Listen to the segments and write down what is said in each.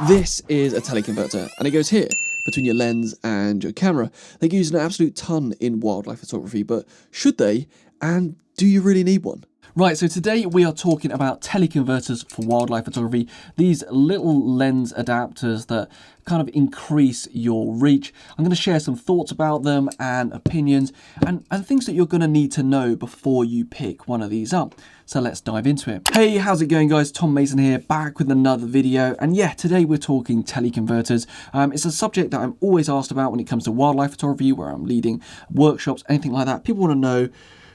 This is a teleconverter, and it goes here, between your lens and your camera. They get used an absolute ton in wildlife photography, but should they? And do you really need one? Right, so today we are talking about teleconverters for wildlife photography. These little lens adapters that kind of increase your reach. I'm going to share some thoughts about them and opinions and things that you're going to need to know before you pick one of these up. So let's dive into it. Hey, how's it going, guys? Tom Mason here, back with another video. And yeah, today we're talking teleconverters. It's a subject that I'm always asked about when it comes to wildlife photography, where I'm leading workshops, anything like that. People want to know,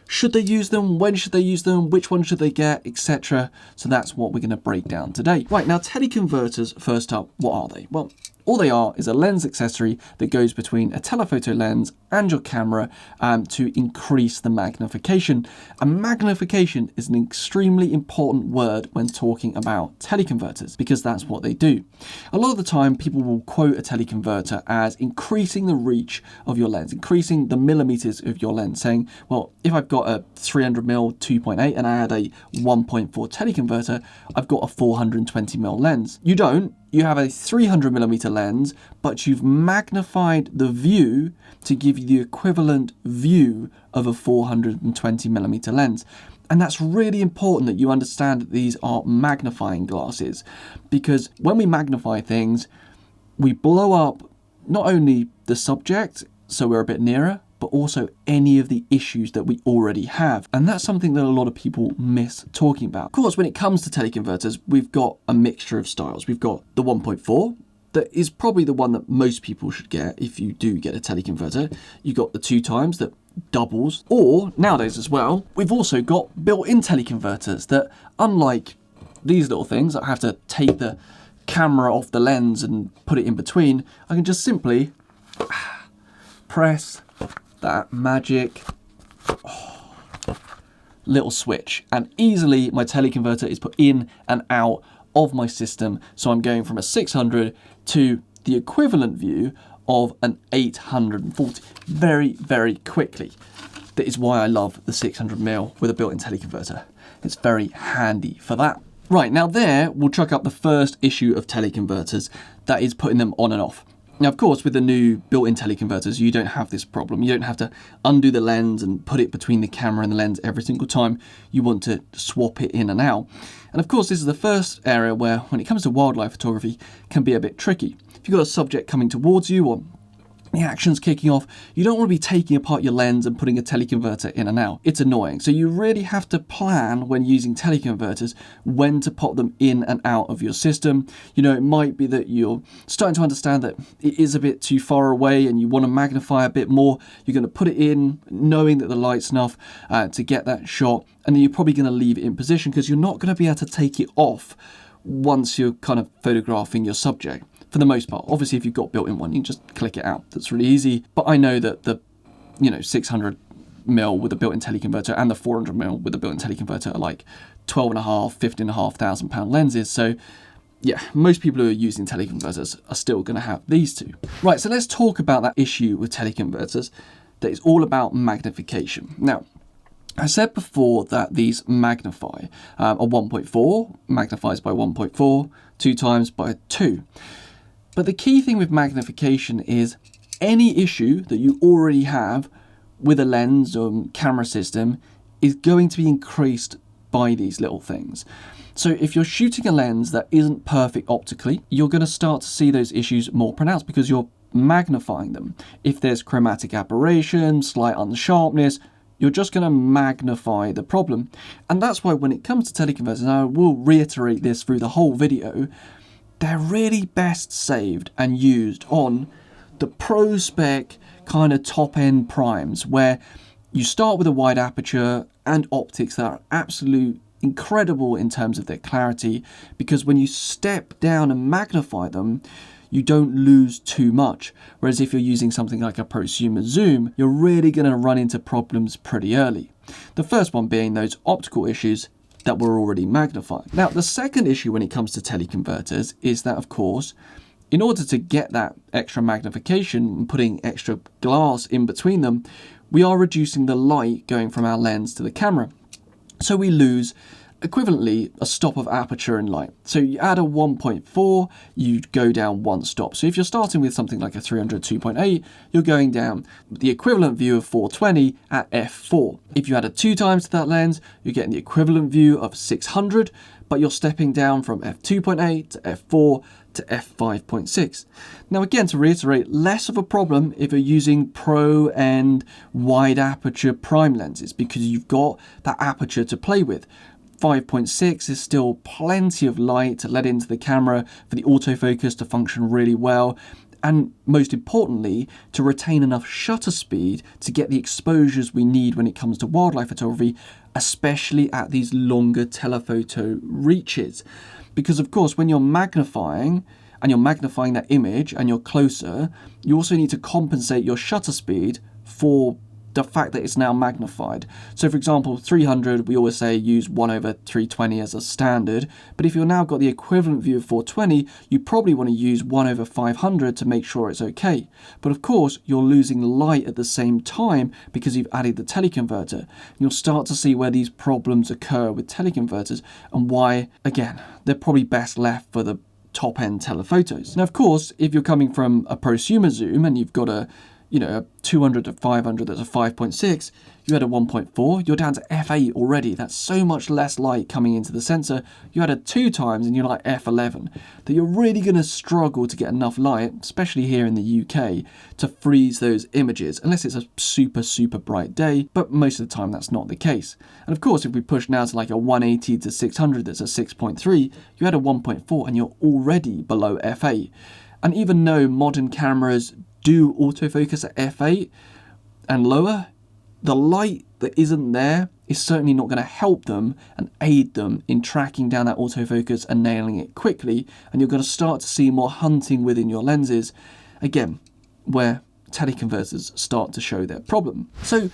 should they use them? When should they use them? Which one should they get? Etc. So that's what we're going to break down today. Right, now teleconverters, first up, what are they? Well, all they are is a lens accessory that goes between a telephoto lens and your camera to increase the magnification. And magnification is an extremely important word when talking about teleconverters, because that's what they do. A lot of the time, people will quote a teleconverter as increasing the reach of your lens, increasing the millimeters of your lens, saying, well, if I've got a 300mm 2.8 and I had a 1.4 teleconverter, I've got a 420mm lens. You don't. You have a 300mm lens, but you've magnified the view to give you the equivalent view of a 420mm lens. And that's really important that you understand that these are magnifying glasses, because when we magnify things, we blow up not only the subject, so we're a bit nearer, but also any of the issues that we already have. And that's something that a lot of people miss talking about. Of course, when it comes to teleconverters, we've got a mixture of styles. We've got the 1.4, that is probably the one that most people should get if you do get a teleconverter. You've got the 2x that doubles, or nowadays as well, we've also got built-in teleconverters that, unlike these little things that have to take the camera off the lens and put it in between, I can just simply press that magic little switch, and easily my teleconverter is put in and out of my system. So I'm going from a 600 to the equivalent view of an 840 very, very quickly. That is why I love the 600mm with a built-in teleconverter. It's very handy for that. Right, now there we'll chuck up the first issue of teleconverters, that is putting them on and off. Now, of course, with the new built-in teleconverters, you don't have this problem. You don't have to undo the lens and put it between the camera and the lens every single time you want to swap it in and out. And of course, this is the first area where, when it comes to wildlife photography, can be a bit tricky. If you've got a subject coming towards you, or the action's kicking off, you don't want to be taking apart your lens and putting a teleconverter in and out. It's annoying. So you really have to plan when using teleconverters when to pop them in and out of your system. You know, it might be that you're starting to understand that it is a bit too far away and you want to magnify a bit more. You're going to put it in knowing that the light's enough to get that shot, and then you're probably going to leave it in position because you're not going to be able to take it off once you're kind of photographing your subject. For the most part. Obviously, if you've got built-in one, you can just click it out. That's really easy. But I know that the 600mm with a built-in teleconverter and the 400mm with a built-in teleconverter are like 12,500, 15,500 pound lenses. So yeah, most people who are using teleconverters are still going to have these two. Right, so let's talk about that issue with teleconverters that is all about magnification. Now, I said before that these magnify. A 1.4 magnifies by 1.4, 2x by 2. But the key thing with magnification is any issue that you already have with a lens or camera system is going to be increased by these little things. So if you're shooting a lens that isn't perfect optically, you're going to start to see those issues more pronounced because you're magnifying them. If there's chromatic aberration, slight unsharpness, you're just going to magnify the problem. And that's why when it comes to teleconverters, and I will reiterate this through the whole video, they're really best saved and used on the pro spec kind of top end primes, where you start with a wide aperture and optics that are absolute incredible in terms of their clarity, because when you step down and magnify them, you don't lose too much. Whereas if you're using something like a prosumer zoom, you're really going to run into problems pretty early. The first one being those optical issues that were already magnifying. Now, the second issue when it comes to teleconverters is that, of course, in order to get that extra magnification and putting extra glass in between them, we are reducing the light going from our lens to the camera. So we lose equivalently a stop of aperture in light. So you add a 1.4, you go down one stop. So if you're starting with something like a 300 2.8, you're going down the equivalent view of 420 at f4. If you add a 2 times to that lens, you're getting the equivalent view of 600, but you're stepping down from f2.8 to f4 to f5.6. Now again, to reiterate, less of a problem if you're using pro and wide aperture prime lenses, because you've got that aperture to play with. 5.6 is still plenty of light to let into the camera for the autofocus to function really well, and most importantly, to retain enough shutter speed to get the exposures we need when it comes to wildlife photography, especially at these longer telephoto reaches. Because of course, when you're magnifying, and you're magnifying that image and you're closer, you also need to compensate your shutter speed for the fact that it's now magnified. So for example, 300, we always say use 1/320 as a standard, but if you've now got the equivalent view of 420, you probably want to use 1/500 to make sure it's okay. But of course, you're losing light at the same time because you've added the teleconverter. You'll start to see where these problems occur with teleconverters and why, again, they're probably best left for the top-end telephotos. Now, of course, if you're coming from a prosumer zoom and you've got a 200 to 500, that's a 5.6, you had a 1.4, you're down to f8 already. That's so much less light coming into the sensor. You had a 2 times and you're like f11, that you're really going to struggle to get enough light, especially here in the UK, to freeze those images, unless it's a super, super bright day, but most of the time that's not the case. And of course, if we push now to like a 180 to 600, that's a 6.3, you had a 1.4 and you're already below f8. And even though modern cameras do autofocus at f8 and lower, the light that isn't there is certainly not going to help them and aid them in tracking down that autofocus and nailing it quickly, and you're going to start to see more hunting within your lenses, again, where teleconverters start to show their problem. So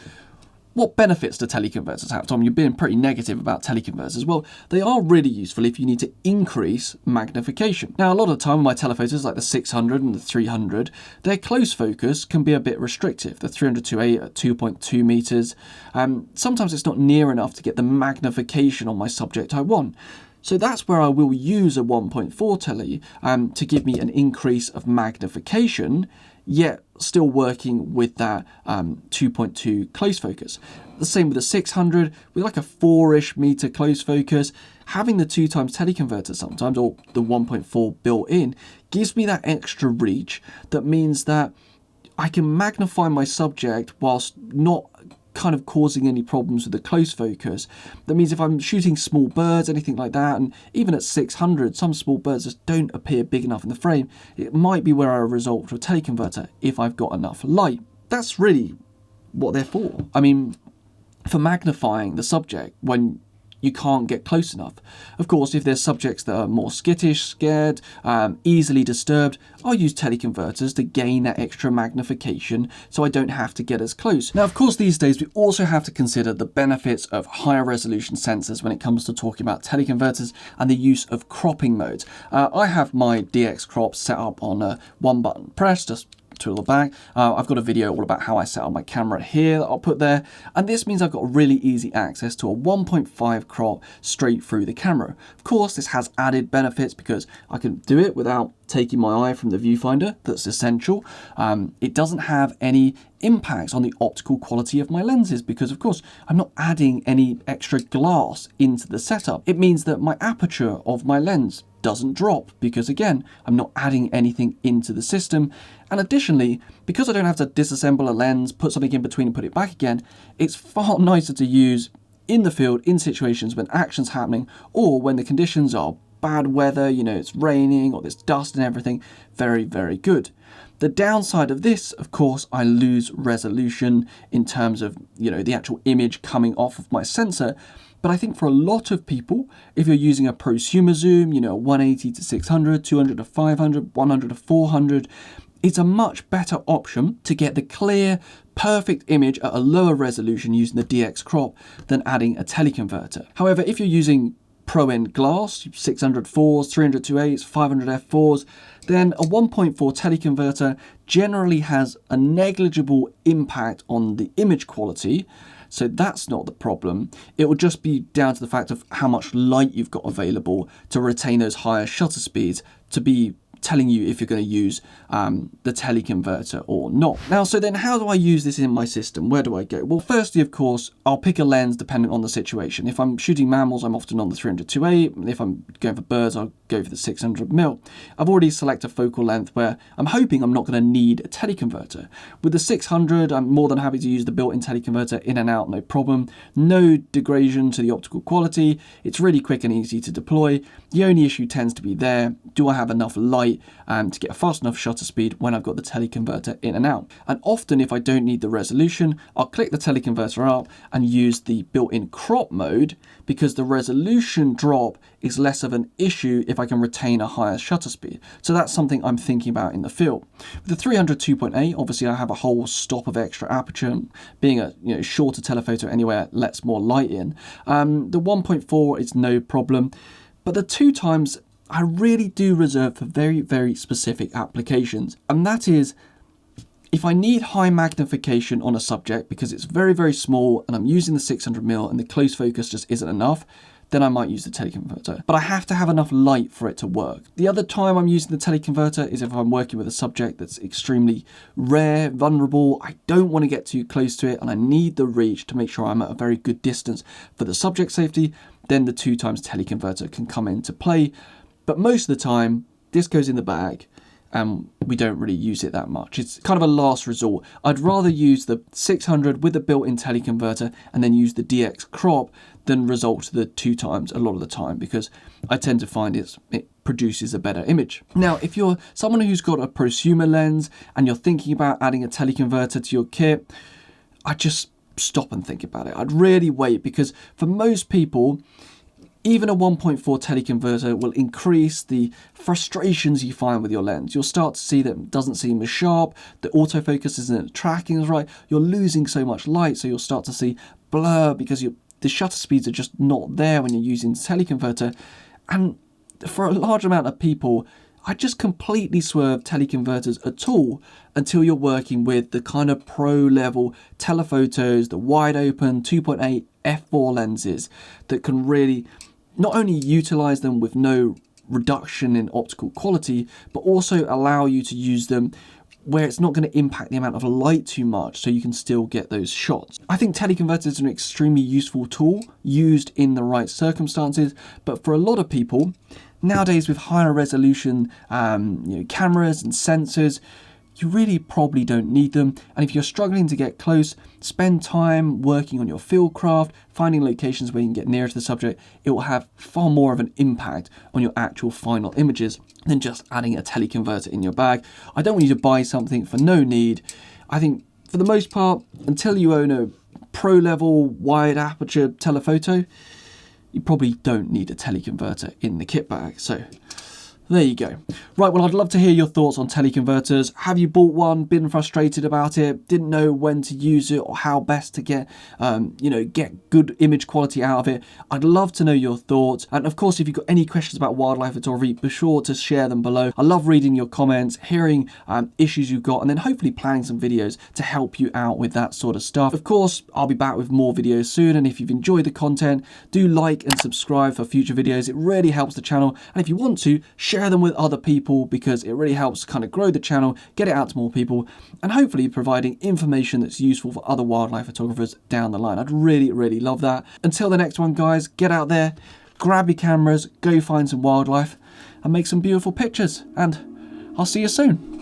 what benefits do teleconverters have? Tom, you're being pretty negative about teleconverters. Well, they are really useful if you need to increase magnification. Now, a lot of the time with my telephotos, like the 600 and the 300, their close focus can be a bit restrictive. The 300 2.8 at 2.2 meters. Sometimes it's not near enough to get the magnification on my subject I want. So that's where I will use a 1.4 tele to give me an increase of magnification, yet still working with that 2.2 close focus. The same with the 600, with like a 4-ish meter close focus. Having the 2 times teleconverter sometimes, or the 1.4 built in, gives me that extra reach that means that I can magnify my subject whilst not kind of causing any problems with the close focus. That means if I'm shooting small birds, anything like that, and even at 600, some small birds just don't appear big enough in the frame, it might be where I resort to a teleconverter if I've got enough light. That's really what they're for. I mean, for magnifying the subject when you can't get close enough. Of course, if there's subjects that are more skittish, scared, easily disturbed, I'll use teleconverters to gain that extra magnification so I don't have to get as close. Now, of course, these days we also have to consider the benefits of higher resolution sensors when it comes to talking about teleconverters and the use of cropping modes. I have my DX crop set up on a 1-button press, just to the back. I've got a video all about how I set up my camera here that I'll put there, and this means I've got really easy access to a 1.5 crop straight through the camera. Of course, this has added benefits because I can do it without taking my eye from the viewfinder. That's essential. It doesn't have any impacts on the optical quality of my lenses because, of course, I'm not adding any extra glass into the setup. It means that my aperture of my lens doesn't drop because, again, I'm not adding anything into the system. And additionally, because I don't have to disassemble a lens, put something in between and put it back again, it's far nicer to use in the field in situations when action's happening or when the conditions are bad weather, it's raining or there's dust and everything. Very, very good. The downside of this, of course, I lose resolution in terms of, the actual image coming off of my sensor. But I think for a lot of people, if you're using a prosumer zoom, 180 to 600, 200 to 500, 100 to 400, it's a much better option to get the clear, perfect image at a lower resolution using the DX crop than adding a teleconverter. However, if you're using pro-end glass, 600 4s, 300 2.8s, 500 f4s, then a 1.4 teleconverter generally has a negligible impact on the image quality. so that's not the problem. It will just be down to the fact of how much light you've got available to retain those higher shutter speeds to be telling you if you're going to use the teleconverter or not. Now, so then how do I use this in my system? Where do I go? Well, firstly, of course, I'll pick a lens depending on the situation. If I'm shooting mammals, I'm often on the 300-2.8. If I'm going for birds, I'll go for the 600mm. I've already selected a focal length where I'm hoping I'm not going to need a teleconverter. With the 600, I'm more than happy to use the built-in teleconverter in and out, no problem. No degradation to the optical quality. It's really quick and easy to deploy. The only issue tends to be there. Do I have enough light to get a fast enough shutter speed when I've got the teleconverter in and out? And often if I don't need the resolution, I'll click the teleconverter up and use the built-in crop mode, because the resolution drop is less of an issue if I can retain a higher shutter speed. So that's something I'm thinking about in the field. With the 300 2.8, obviously I have a whole stop of extra aperture. Being a shorter telephoto anywhere lets more light in. The 1.4 is no problem, but the 2x I really do reserve for very, very specific applications. And that is, if I need high magnification on a subject because it's very, very small and I'm using the 600mm and the close focus just isn't enough, then I might use the teleconverter. But I have to have enough light for it to work. The other time I'm using the teleconverter is if I'm working with a subject that's extremely rare, vulnerable, I don't want to get too close to it and I need the reach to make sure I'm at a very good distance for the subject safety, then the 2x teleconverter can come into play. But most of the time, this goes in the bag and we don't really use it that much. It's kind of a last resort. I'd rather use the 600 with the built-in teleconverter and then use the DX crop than resort to the 2x a lot of the time, because I tend to find it produces a better image. Now, if you're someone who's got a prosumer lens and you're thinking about adding a teleconverter to your kit, I just stop and think about it. I'd really wait, because for most people, even a 1.4 teleconverter will increase the frustrations you find with your lens. You'll start to see that it doesn't seem as sharp, the autofocus isn't tracking as right, you're losing so much light, so you'll start to see blur because the shutter speeds are just not there when you're using the teleconverter. And for a large amount of people, I just completely swerve teleconverters at all until you're working with the kind of pro level telephotos, the wide open 2.8 f4 lenses that can really not only utilize them with no reduction in optical quality, but also allow you to use them where it's not going to impact the amount of light too much, so you can still get those shots. I think teleconverter is an extremely useful tool used in the right circumstances, but for a lot of people nowadays with higher resolution cameras and sensors, you really probably don't need them. And if you're struggling to get close, spend time working on your field craft, finding locations where you can get nearer to the subject. It will have far more of an impact on your actual final images than just adding a teleconverter in your bag. I don't want you to buy something for no need. I think for the most part, until you own a pro level wide aperture telephoto, you probably don't need a teleconverter in the kit bag. So there you go. Right, well, I'd love to hear your thoughts on teleconverters. Have you bought one, been frustrated about it, didn't know when to use it or how best to get good image quality out of it? I'd love to know your thoughts. And of course, if you've got any questions about wildlife photography, be sure to share them below. I love reading your comments, hearing issues you've got, and then hopefully planning some videos to help you out with that sort of stuff. Of course, I'll be back with more videos soon. And if you've enjoyed the content, do like and subscribe for future videos. It really helps the channel. And if you want to, share them with other people, because it really helps kind of grow the channel, get it out to more people, and hopefully providing information that's useful for other wildlife photographers down the line. I'd really, really love that. Until the next one, guys, get out there, grab your cameras, go find some wildlife, and make some beautiful pictures. And I'll see you soon.